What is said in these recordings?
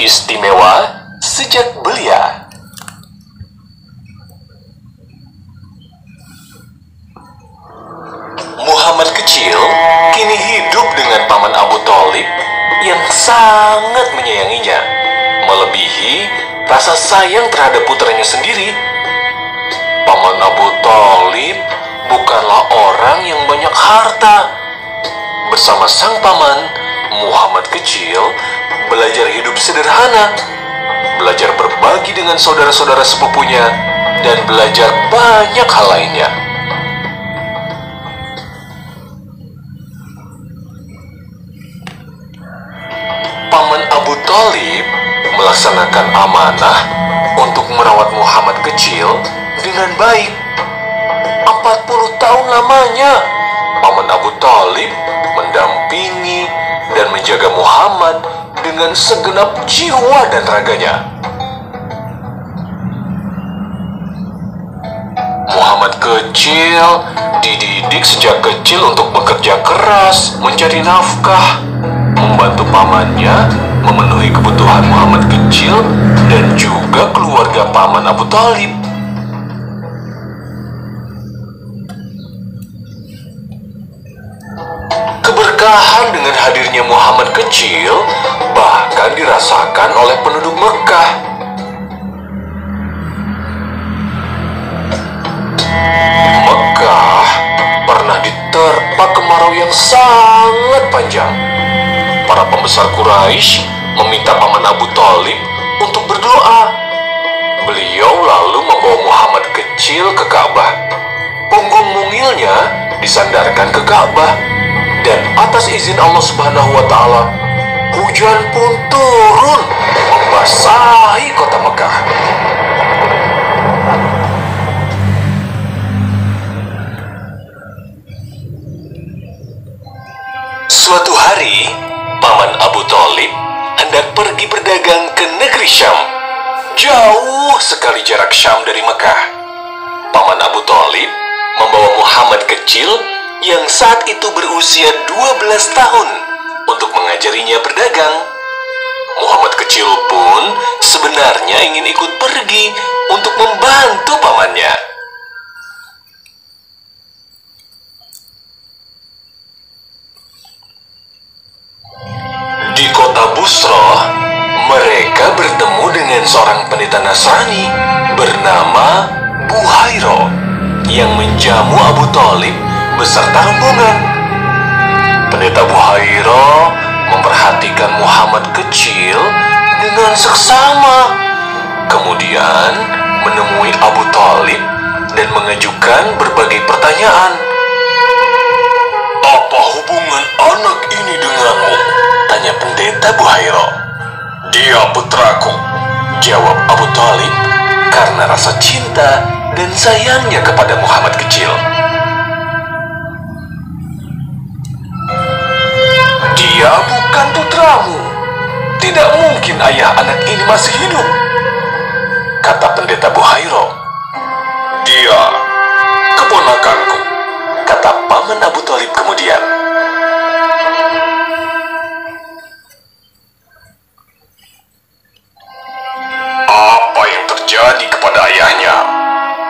Istimewa sejak belia. Muhammad kecil kini hidup dengan paman Abu Thalib yang sangat menyayanginya, melebihi rasa sayang terhadap putranya sendiri. Paman Abu Thalib bukanlah orang yang banyak harta. Bersama sang paman, Muhammad kecil belajar hidup sederhana, belajar berbagi dengan saudara-saudara sepupunya, dan belajar banyak hal lainnya. Paman Abu Thalib melaksanakan amanah untuk merawat Muhammad kecil dengan baik. 40 tahun lamanya, Paman Abu Thalib mendampingi dan menjaga Muhammad dengan segenap jiwa dan raganya. Muhammad kecil dididik sejak kecil untuk bekerja keras, mencari nafkah, membantu pamannya memenuhi kebutuhan Muhammad kecil dan juga keluarga Paman Abu Thalib. Keberkahan dengan hadirnya Muhammad kecil bahkan dirasakan oleh penduduk Mekah. Mekah pernah diterpa kemarau yang sangat panjang. Para pembesar Quraisy meminta Paman Abu Thalib untuk berdoa. Beliau lalu membawa Muhammad kecil ke Ka'bah. Punggung mungilnya disandarkan ke Ka'bah, dan atas izin Allah Subhanahu wa Ta'ala, hujan pun turun membasahi kota Mekah. Suatu hari, Paman Abu Thalib hendak pergi berdagang ke negeri Syam. Jauh sekali jarak Syam dari Mekah. Paman Abu Thalib membawa Muhammad kecil yang saat itu berusia 12 tahun untuk mengajarinya berdagang. Muhammad kecil pun sebenarnya ingin ikut pergi untuk membantu pamannya. Di kota Busrah, mereka bertemu dengan seorang pendeta Nasrani bernama Buhairah yang menjamu Abu Thalib beserta rombongan. Pendeta Buhairah memperhatikan Muhammad kecil dengan seksama, kemudian menemui Abu Thalib dan mengajukan berbagai pertanyaan. "Apa hubungan anak ini denganmu?" tanya pendeta Buhairah. "Dia putraku," jawab Abu Thalib karena rasa cinta dan sayangnya kepada Muhammad kecil. "Dia bukan putramu. Tidak mungkin ayah anak ini masih hidup," kata pendeta Buhairah. "Dia keponakanku," kata Paman Abu Thalib kemudian. "Apa yang terjadi kepada ayahnya?"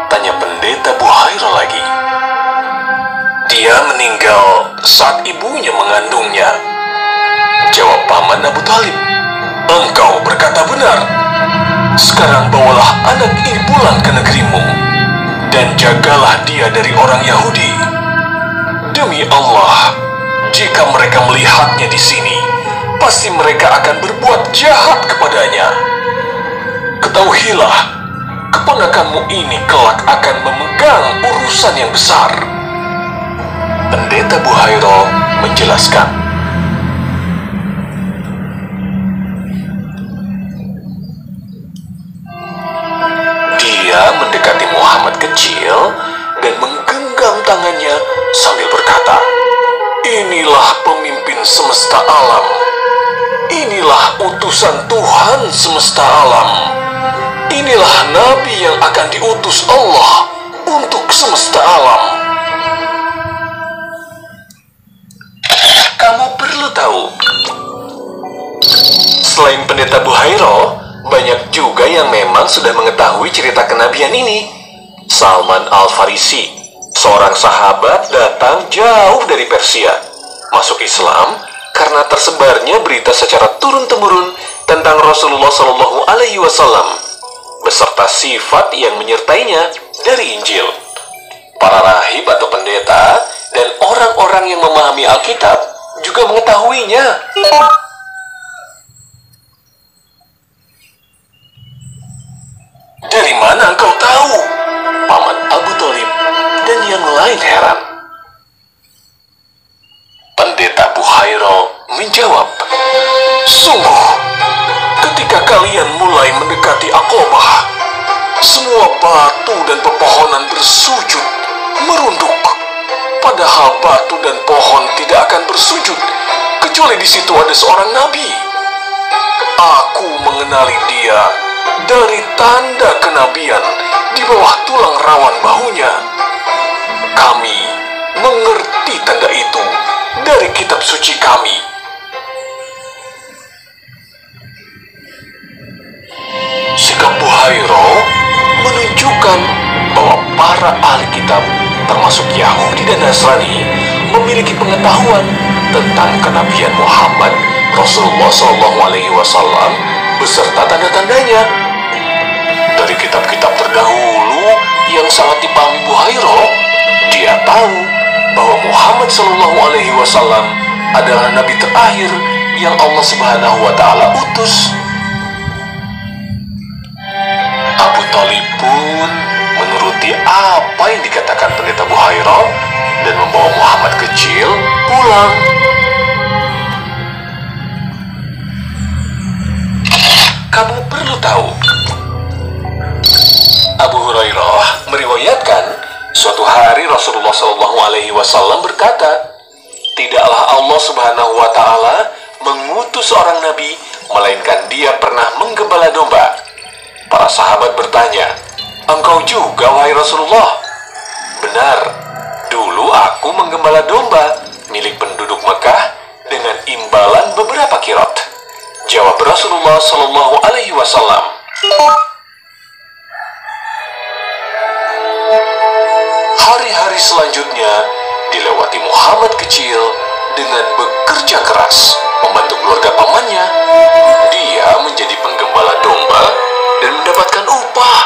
tanya pendeta Buhairah lagi. "Dia meninggal saat ibunya mengandungnya," jawab Paman Abu Thalib. "Engkau berkata benar. Sekarang bawalah anak ini pulang ke negerimu dan jagalah dia dari orang Yahudi. Demi Allah, jika mereka melihatnya di sini, pasti mereka akan berbuat jahat kepadanya. Ketahuilah, keponakanmu ini kelak akan memegang urusan yang besar." Pendeta Buhairah menjelaskan. Dia mendekati Muhammad kecil dan menggenggam tangannya sambil berkata, "Inilah pemimpin semesta alam. Inilah utusan Tuhan semesta alam. Inilah Nabi yang akan diutus Allah untuk semesta alam. Kamu perlu tahu, Selain pendeta Buhairo, banyak juga yang memang sudah mengetahui cerita kenabian ini. Salman Al-Farisi, seorang sahabat datang jauh dari Persia, masuk Islam karena tersebarnya berita secara turun-temurun tentang Rasulullah Shallallahu Alaihi Wasallam beserta sifat yang menyertainya dari Injil. Para rahib atau pendeta dan orang-orang yang memahami Alkitab juga mengetahuinya. Dari mana engkau tahu? Paman Abu Thalib dan yang lain heran. Pendeta Buhairo menjawab, sungguh, ketika kalian mulai mendekati Aqobah, semua batu dan pepohonan bersujud, merunduk. Padahal batu dan pohon tidak akan bersujud, kecuali di situ ada seorang nabi. Aku mengenali dia dari tanda kenabian di bawah tulang rawan bahunya. Kami mengerti tanda itu dari kitab suci kami. Sikap Buhairo menunjukkan bahwa para ahli kitab, termasuk Yahudi dan Nasrani, memiliki pengetahuan tentang kenabian Muhammad Rasulullah SAW beserta tanda-tandanya. Dari kitab-kitab terdahulu yang sangat dipahami Buhairo, dia tahu bahwa Muhammad SAW adalah nabi terakhir yang Allah Subhanahu wa Ta'ala utus. Abu Thalib pun menuruti apa yang dikatakan pendeta Buhairo dan membawa Muhammad kecil pulang. Kamu perlu tahu, Abu Hurairah meriwayatkan suatu hari Rasulullah SAW berkata, tidaklah Allah Subhanahu wa Ta'ala mengutus seorang nabi melainkan dia pernah menggembala domba. Para sahabat bertanya, engkau juga wahai Rasulullah? Benar, dulu aku menggembala domba milik penduduk Mekah dengan imbalan beberapa kirot, jawab Rasulullah SAW. Hari-hari selanjutnya dilewati Muhammad kecil dengan bekerja keras membantu keluarga pamannya. Dia menjadi penggembala domba dan mendapatkan upah.